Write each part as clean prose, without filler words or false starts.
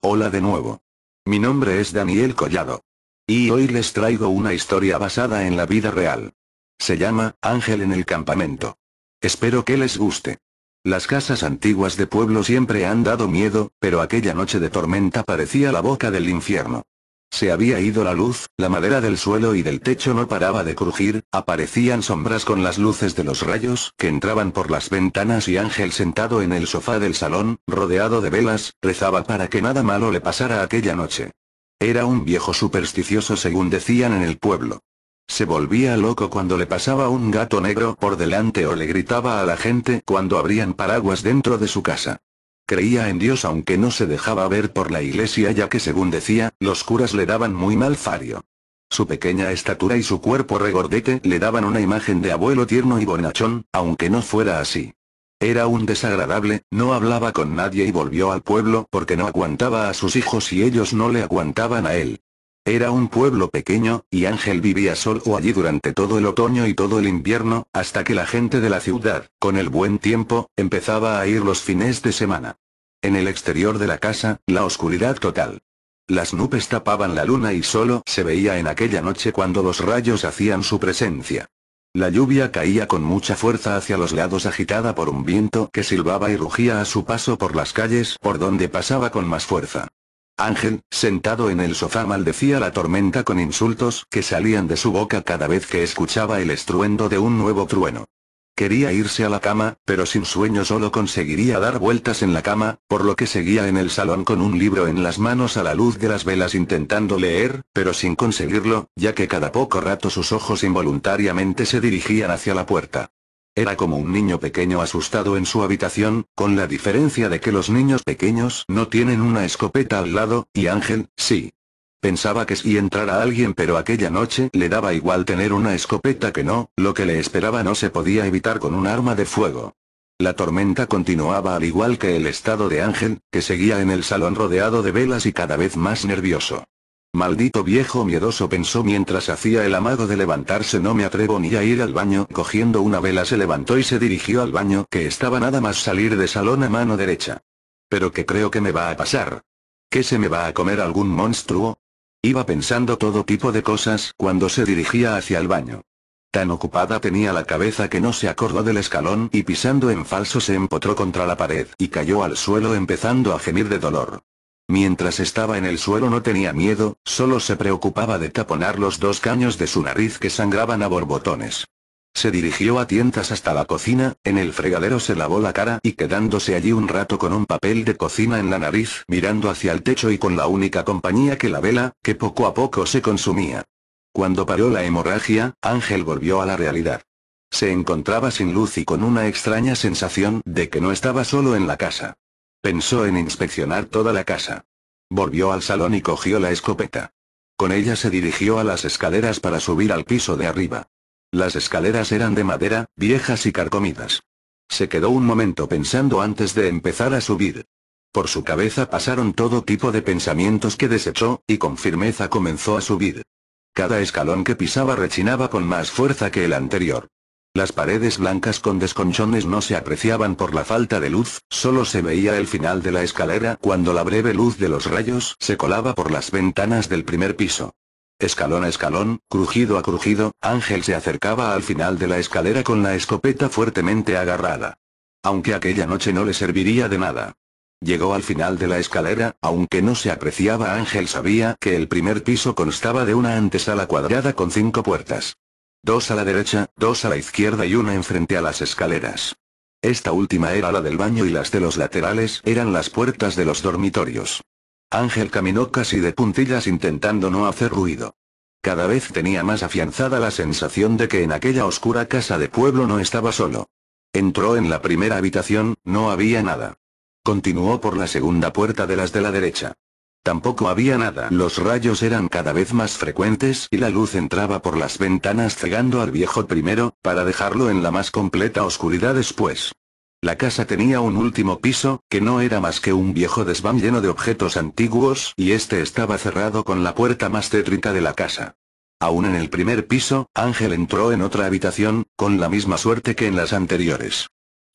Hola de nuevo. Mi nombre es Daniel Collado. Y hoy les traigo una historia basada en la vida real. Se llama Ángel en el campamento. Espero que les guste. Las casas antiguas de pueblo siempre han dado miedo, pero aquella noche de tormenta parecía la boca del infierno. Se había ido la luz, la madera del suelo y del techo no paraba de crujir, aparecían sombras con las luces de los rayos que entraban por las ventanas y Ángel sentado en el sofá del salón, rodeado de velas, rezaba para que nada malo le pasara aquella noche. Era un viejo supersticioso según decían en el pueblo. Se volvía loco cuando le pasaba un gato negro por delante o le gritaba a la gente cuando abrían paraguas dentro de su casa. Creía en Dios aunque no se dejaba ver por la iglesia ya que según decía, los curas le daban muy mal fario. Su pequeña estatura y su cuerpo regordete le daban una imagen de abuelo tierno y bonachón, aunque no fuera así. Era un desagradable, no hablaba con nadie y volvió al pueblo porque no aguantaba a sus hijos y ellos no le aguantaban a él. Era un pueblo pequeño, y Ángel vivía solo allí durante todo el otoño y todo el invierno, hasta que la gente de la ciudad, con el buen tiempo, empezaba a ir los fines de semana. En el exterior de la casa, la oscuridad total. Las nubes tapaban la luna y solo se veía en aquella noche cuando los rayos hacían su presencia. La lluvia caía con mucha fuerza hacia los lados agitada por un viento que silbaba y rugía a su paso por las calles por donde pasaba con más fuerza. Ángel, sentado en el sofá maldecía la tormenta con insultos que salían de su boca cada vez que escuchaba el estruendo de un nuevo trueno. Quería irse a la cama, pero sin sueño solo conseguiría dar vueltas en la cama, por lo que seguía en el salón con un libro en las manos a la luz de las velas intentando leer, pero sin conseguirlo, ya que cada poco rato sus ojos involuntariamente se dirigían hacia la puerta. Era como un niño pequeño asustado en su habitación, con la diferencia de que los niños pequeños no tienen una escopeta al lado, y Ángel, sí. Pensaba que si entrara alguien pero aquella noche le daba igual tener una escopeta que no, lo que le esperaba no se podía evitar con un arma de fuego. La tormenta continuaba al igual que el estado de Ángel, que seguía en el salón rodeado de velas y cada vez más nervioso. Maldito viejo miedoso pensó mientras hacía el amago de levantarse no me atrevo ni a ir al baño cogiendo una vela se levantó y se dirigió al baño que estaba nada más salir de salón a mano derecha. ¿Pero qué creo que me va a pasar? ¿Que se me va a comer algún monstruo? Iba pensando todo tipo de cosas cuando se dirigía hacia el baño. Tan ocupada tenía la cabeza que no se acordó del escalón y pisando en falso se empotró contra la pared y cayó al suelo empezando a gemir de dolor. Mientras estaba en el suelo no tenía miedo, solo se preocupaba de taponar los dos caños de su nariz que sangraban a borbotones. Se dirigió a tientas hasta la cocina, en el fregadero se lavó la cara y quedándose allí un rato con un papel de cocina en la nariz, mirando hacia el techo y con la única compañía que la vela, que poco a poco se consumía. Cuando paró la hemorragia, Ángel volvió a la realidad. Se encontraba sin luz y con una extraña sensación de que no estaba solo en la casa. Pensó en inspeccionar toda la casa. Volvió al salón y cogió la escopeta. Con ella se dirigió a las escaleras para subir al piso de arriba. Las escaleras eran de madera, viejas y carcomidas. Se quedó un momento pensando antes de empezar a subir. Por su cabeza pasaron todo tipo de pensamientos que desechó, y con firmeza comenzó a subir. Cada escalón que pisaba rechinaba con más fuerza que el anterior. Las paredes blancas con desconchones no se apreciaban por la falta de luz, solo se veía el final de la escalera cuando la breve luz de los rayos se colaba por las ventanas del primer piso. Escalón a escalón, crujido a crujido, Ángel se acercaba al final de la escalera con la escopeta fuertemente agarrada. Aunque aquella noche no le serviría de nada. Llegó al final de la escalera, aunque no se apreciaba Ángel sabía que el primer piso constaba de una antesala cuadrada con 5 puertas. 2 a la derecha, 2 a la izquierda y una enfrente a las escaleras. Esta última era la del baño y las de los laterales eran las puertas de los dormitorios. Ángel caminó casi de puntillas intentando no hacer ruido. Cada vez tenía más afianzada la sensación de que en aquella oscura casa de pueblo no estaba solo. Entró en la primera habitación, no había nada. Continuó por la segunda puerta de las de la derecha. Tampoco había nada. Los rayos eran cada vez más frecuentes y la luz entraba por las ventanas cegando al viejo primero, para dejarlo en la más completa oscuridad después. La casa tenía un último piso, que no era más que un viejo desván lleno de objetos antiguos, y este estaba cerrado con la puerta más tétrica de la casa. Aún en el primer piso, Ángel entró en otra habitación, con la misma suerte que en las anteriores.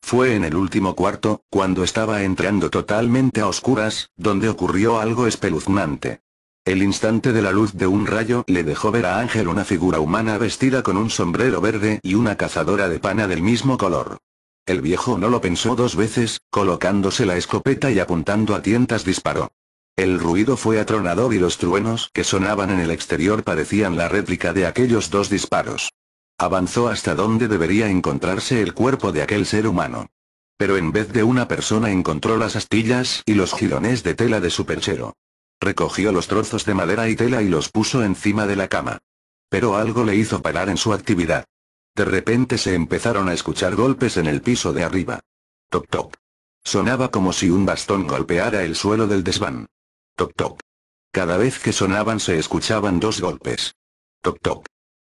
Fue en el último cuarto, cuando estaba entrando totalmente a oscuras, donde ocurrió algo espeluznante. El instante de la luz de un rayo le dejó ver a Ángel una figura humana vestida con un sombrero verde y una cazadora de pana del mismo color. El viejo no lo pensó dos veces, colocándose la escopeta y apuntando a tientas disparó. El ruido fue atronador y los truenos que sonaban en el exterior parecían la réplica de aquellos dos disparos. Avanzó hasta donde debería encontrarse el cuerpo de aquel ser humano. Pero en vez de una persona encontró las astillas y los jirones de tela de su perchero. Recogió los trozos de madera y tela y los puso encima de la cama. Pero algo le hizo parar en su actividad. De repente se empezaron a escuchar golpes en el piso de arriba. Toc toc. Sonaba como si un bastón golpeara el suelo del desván. Toc toc. Cada vez que sonaban se escuchaban dos golpes. Toc toc.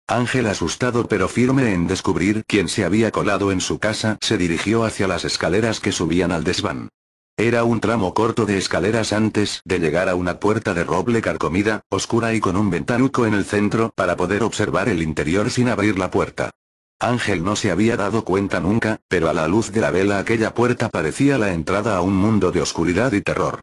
Ángel, asustado pero firme en descubrir quién se había colado en su casa, se dirigió hacia las escaleras que subían al desván. Era un tramo corto de escaleras antes de llegar a una puerta de roble carcomida, oscura y con un ventanuco en el centro para poder observar el interior sin abrir la puerta. Ángel no se había dado cuenta nunca, pero a la luz de la vela aquella puerta parecía la entrada a un mundo de oscuridad y terror.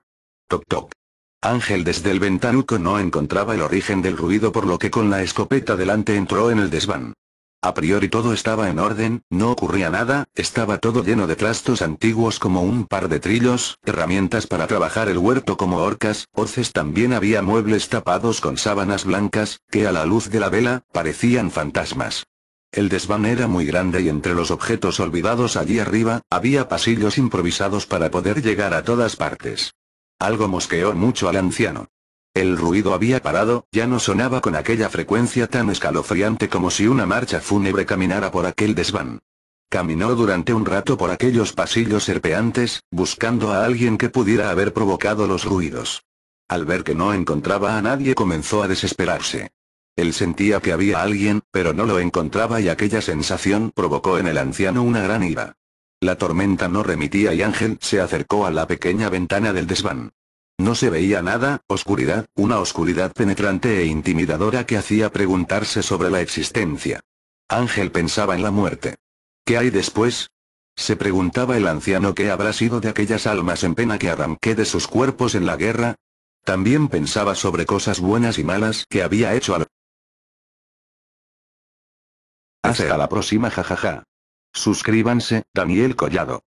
Toc toc. Ángel desde el ventanuco no encontraba el origen del ruido, por lo que con la escopeta delante entró en el desván. A priori todo estaba en orden, no ocurría nada, estaba todo lleno de trastos antiguos como un par de trillos, herramientas para trabajar el huerto como horcas, hoces, también había muebles tapados con sábanas blancas, que a la luz de la vela, parecían fantasmas. El desván era muy grande y entre los objetos olvidados allí arriba, había pasillos improvisados para poder llegar a todas partes. Algo mosqueó mucho al anciano. El ruido había parado, ya no sonaba con aquella frecuencia tan escalofriante como si una marcha fúnebre caminara por aquel desván. Caminó durante un rato por aquellos pasillos serpeantes, buscando a alguien que pudiera haber provocado los ruidos. Al ver que no encontraba a nadie comenzó a desesperarse. Él sentía que había alguien, pero no lo encontraba y aquella sensación provocó en el anciano una gran ira. La tormenta no remitía y Ángel se acercó a la pequeña ventana del desván. No se veía nada, oscuridad, una oscuridad penetrante e intimidadora que hacía preguntarse sobre la existencia. Ángel pensaba en la muerte. ¿Qué hay después? Se preguntaba el anciano, ¿qué habrá sido de aquellas almas en pena que arranqué de sus cuerpos en la guerra? También pensaba sobre cosas buenas y malas que había hecho al... Hasta la próxima, jajaja. Suscríbanse, Daniel Collado.